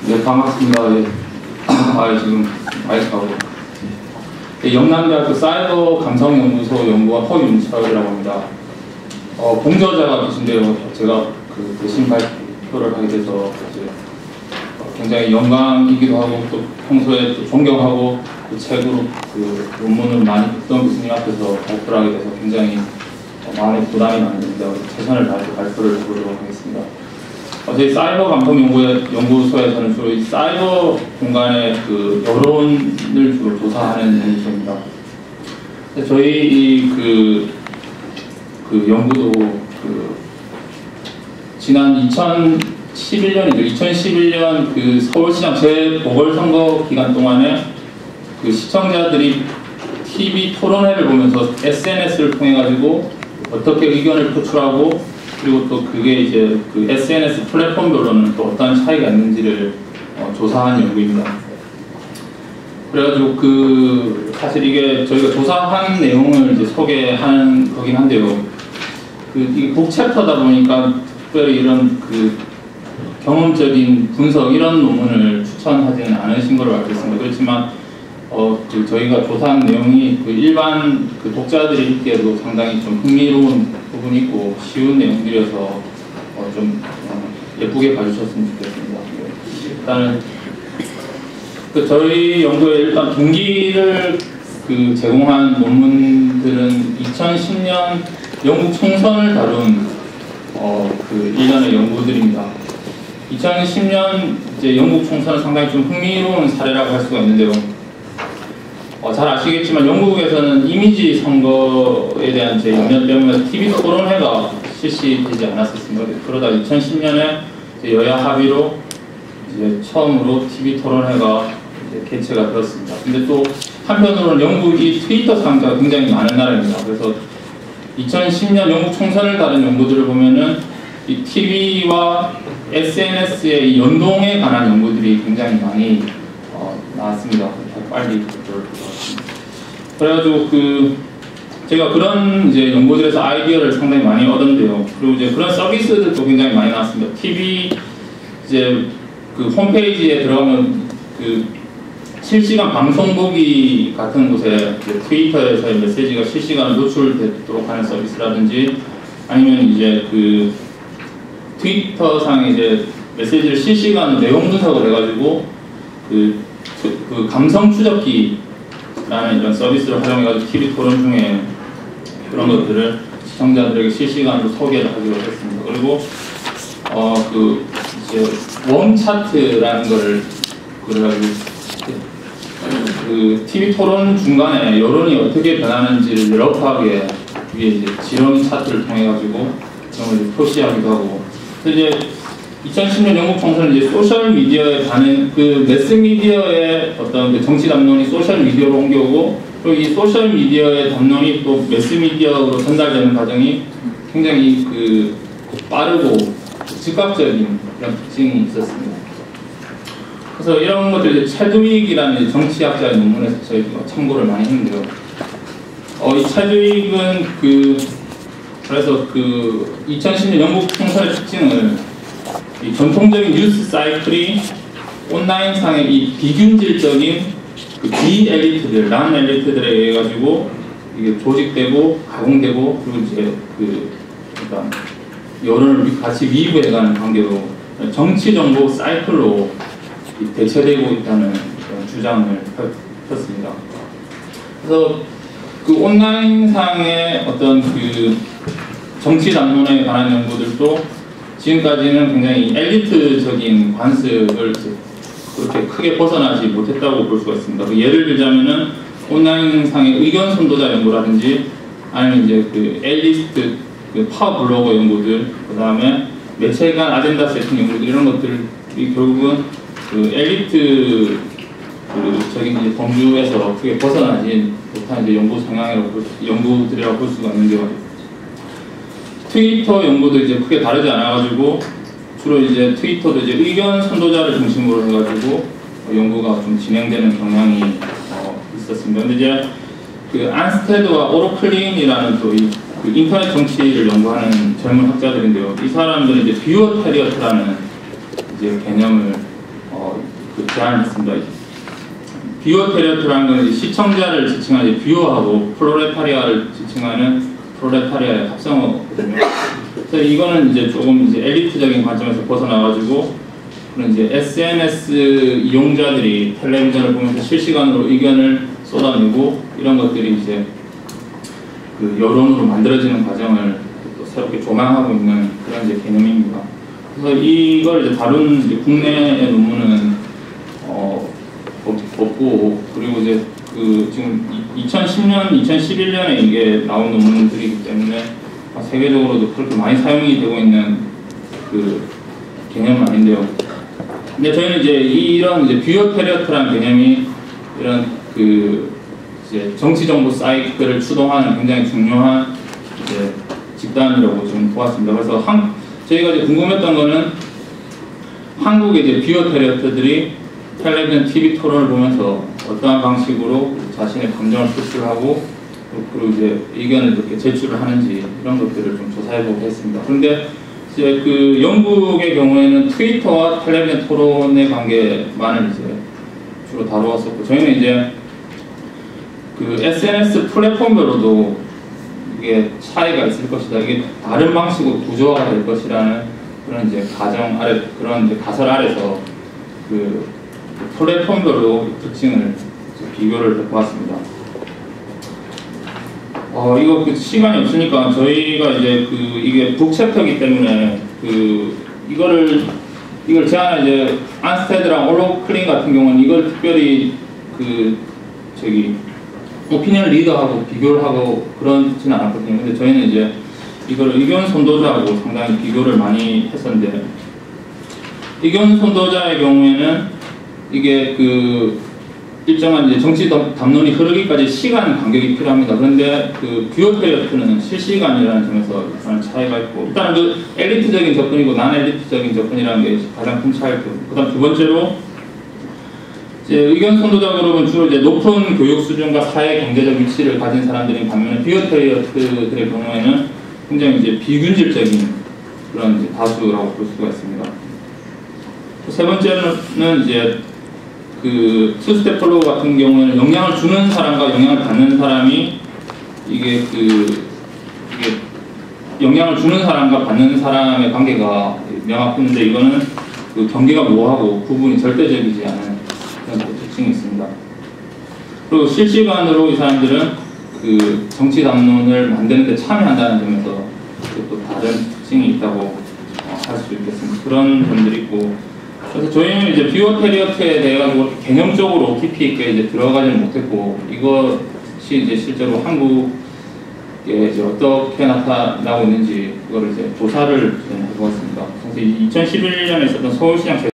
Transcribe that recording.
네, 반갑습니다. 예. 지금 마이크하고. 네, 영남대학교 사이버 감성연구소 연구원 허윤철이라고 합니다. 공저자가 계신데요. 제가 대신 발표를 하게 돼서 이제 굉장히 영광이기도 하고 또 평소에 또 존경하고 그 책으로 논문을 많이 듣던 교수님 앞에서 발표를 하게 돼서 굉장히 마음에 부담이 많습니다. 최선을 다해서 발표를 해보도록 하겠습니다. 저희 사이버 감성연구소에서는 주로 이 사이버 공간의 여론을 주로 조사하는 연구소입니다. 저희 연구도 지난 2011년이죠. 2011년 서울시장 재보궐선거 기간 동안에 시청자들이 TV 토론회를 보면서 SNS를 통해 가지고 어떻게 의견을 표출하고 그리고 또 그게 이제 SNS 플랫폼별로는 또 어떤 차이가 있는지를 조사한 연구입니다. 그래가지고 사실 이게 저희가 조사한 내용을 이제 소개한 거긴 한데요. 이게 북챕터다 보니까 특별히 이런 경험적인 분석 이런 논문을 추천하지는 않으신 걸로 알고 있습니다. 그렇지만 저희가 조사한 내용이 일반 독자들이 읽기에도 상당히 좀 흥미로운 부분이 있고 쉬운 내용들이어서 좀 예쁘게 봐주셨으면 좋겠습니다. 일단은 저희 연구에 일단 동기를 제공한 논문들은 2010년 영국 총선을 다룬 일련의 연구들입니다. 2010년 이제 영국 총선은 상당히 좀 흥미로운 사례라고 할 수가 있는데요. 잘 아시겠지만 영국에서는 이미지 선거에 대한 제 염려 때문에 TV 토론회가 실시되지 않았었습니다. 그러다 2010년에 여야 합의로 이제 처음으로 TV 토론회가 이제 개최가 되었습니다. 근데 또 한편으로는 영국이 트위터 사용자가 굉장히 많은 나라입니다. 그래서 2010년 영국 총선을 다룬 연구들을 보면은 이 TV와 SNS의 연동에 관한 연구들이 굉장히 많이 나왔습니다. 빨리 그래가지고 제가 그런 이제 연구들에서 아이디어를 상당히 많이 얻었는데요. 그리고 이제 그런 서비스들도 굉장히 많이 나왔습니다. TV 이제 홈페이지에 들어가면 실시간 방송 보기 같은 곳에 트위터에서의 메시지가 실시간으로 노출되도록 하는 서비스라든지 아니면 이제 트위터상에 이제 메시지를 실시간으로 내용 분석을 해가지고 감성 추적기라는 이런 서비스를 활용해가지고 TV 토론 중에 그런 것들을 시청자들에게 실시간으로 소개를 하기로 했습니다. 그리고 이제 원 차트라는 거를 그래가지고 TV 토론 중간에 여론이 어떻게 변하는지를 러프하게 위에 이제 지렁이 차트를 통해 가지고 그런 걸 표시하기도 하고. 이제 2010년 영국 총선은 이제 소셜 미디어의 반응, 매스 미디어의 어떤 정치 담론이 소셜 미디어로 옮겨오고, 그리고 이 소셜 미디어의 담론이 또 매스 미디어로 전달되는 과정이 굉장히 빠르고 즉각적인 그런 특징이 있었습니다. 그래서 이런 것들 체드윅이라는 정치학자의 논문에서 저희가 참고를 많이 했는데요. 이 체드윅은 그래서 2010년 영국 총선의 특징을 이 전통적인 뉴스 사이클이 온라인상의 이 비균질적인 비엘리트들, 난 엘리트들에 의해 가지고 이게 조직되고 가공되고 그리고 이제 그러니까 여론을 같이 위부해가는 관계로 정치 정보 사이클로 대체되고 있다는 그런 주장을 폈습니다. 그래서 온라인상의 어떤 정치 담론에 관한 연구들도 지금까지는 굉장히 엘리트적인 관습을 그렇게 크게 벗어나지 못했다고 볼 수가 있습니다. 예를 들자면은 온라인상의 의견 선도자 연구라든지 아니면 이제 엘리스트 파워 블로거 연구들, 그 다음에 매체 간 아젠다 세팅 연구들 이런 것들이 결국은 엘리트 적인 이제 범주에서 크게 벗어나지 못한 이제 연구들이라고 볼 수가 있는데요. 트위터 연구도 이제 크게 다르지 않아가지고 주로 이제 트위터도 이제 의견 선도자를 중심으로 해가지고 연구가 좀 진행되는 경향이 있었습니다. 근데 이제 안스테드와 오로클린이라는 또 이 그 인터넷 정치를 연구하는 젊은 학자들인데요. 이 사람들은 이제 뷰어 테리어트라는 이제 개념을 그 제안했습니다. 뷰어 테리어트라는 건 이제 시청자를 지칭하는 뷰어하고 프로레타리아를 지칭하는 프로레타리아의 합성어거든요. 그래서 이거는 이제 조금 이제 엘리트적인 관점에서 벗어나가지고 그런 이제 SNS 이용자들이 텔레비전을 보면서 실시간으로 의견을 쏟아내고 이런 것들이 이제 그 여론으로 만들어지는 과정을 또 새롭게 조망하고 있는 그런 이제 개념입니다. 그래서 이걸 이제 다룬 이제 국내의 논문은 없고, 그리고 이제 그 지금 2010년, 2011년에 이게 나온 논문들이기 때문에 세계적으로도 그렇게 많이 사용이 되고 있는 그 개념은 아닌데요. 근데 저희는 이제 이런 이제 뷰어 테리어트라는 개념이 이런 그 이제 정치 정보 사이클을 추동하는 굉장히 중요한 이제 집단이라고 좀 보았습니다. 그래서 저희가 이제 궁금했던 거는 한국의 이제 뷰어 테리어트들이 텔레비전, TV 토론을 보면서 어떠한 방식으로 자신의 감정을 표출하고 그리고 이제 의견을 이렇게 제출을 하는지 이런 것들을 좀 조사해보고 했습니다. 그런데 이제 그 영국의 경우에는 트위터와 텔레비전 토론의 관계만을 이제 주로 다루었었고, 저희는 이제 그 SNS 플랫폼별로도 이게 차이가 있을 것이다. 이게 다른 방식으로 구조화가 될 것이라는 그런 이제 가정 아래, 그런 이제 가설 아래서 그 플랫폼별로 특징을 비교를 해보았습니다. 이거 그 시간이 없으니까 저희가 이제 그 이게 북챕터이기 때문에 이걸 제안한 이제 안스테드랑 올로클린 같은 경우는 이걸 특별히 그 오피니언 리더하고 비교를 하고 그렇지는 않았거든요. 근데 저희는 이제 이걸 의견 선도자하고 상당히 비교를 많이 했었는데, 의견 선도자의 경우에는 이게 그 일정한 이제 정치 담론이 흐르기까지 시간 간격이 필요합니다. 그런데 그 뷰어 테리어트는 실시간이라는 점에서 약간 차이가 있고, 일단은 그 엘리트적인 접근이고 난 엘리트적인 접근이라는 게 가장 큰 차이고, 그다음 두 번째로 이제 의견 선도자 그룹은 주로 이제 높은 교육 수준과 사회 경제적 위치를 가진 사람들인 반면에 뷰어 테리어트들의 경우에는 굉장히 이제 비균질적인 그런 이제 다수라고 볼 수가 있습니다. 세 번째는 이제 그 투스텝 플로우 같은 경우에는 영향을 주는 사람과 영향을 받는 사람이 이게 영향을 주는 사람과 받는 사람의 관계가 명확했는데, 이거는 그 경계가 모호하고 구분이 절대적이지 않은 그런 특징이 있습니다. 그리고 실시간으로 이 사람들은 그 정치 담론을 만드는 데 참여한다는 점에서 또 다른 특징이 있다고 할 수 있겠습니다. 그런 점들이 있고, 그래서 저희는 이제 뷰어 테리어트에 대해 가지고 개념적으로 깊이 있게 이제 들어가지는 못했고, 이것이 이제 실제로 한국에 이제 어떻게 나타나고 있는지 그거를 이제 조사를 해보았습니다. 그래서 2011년에 있었던 서울시장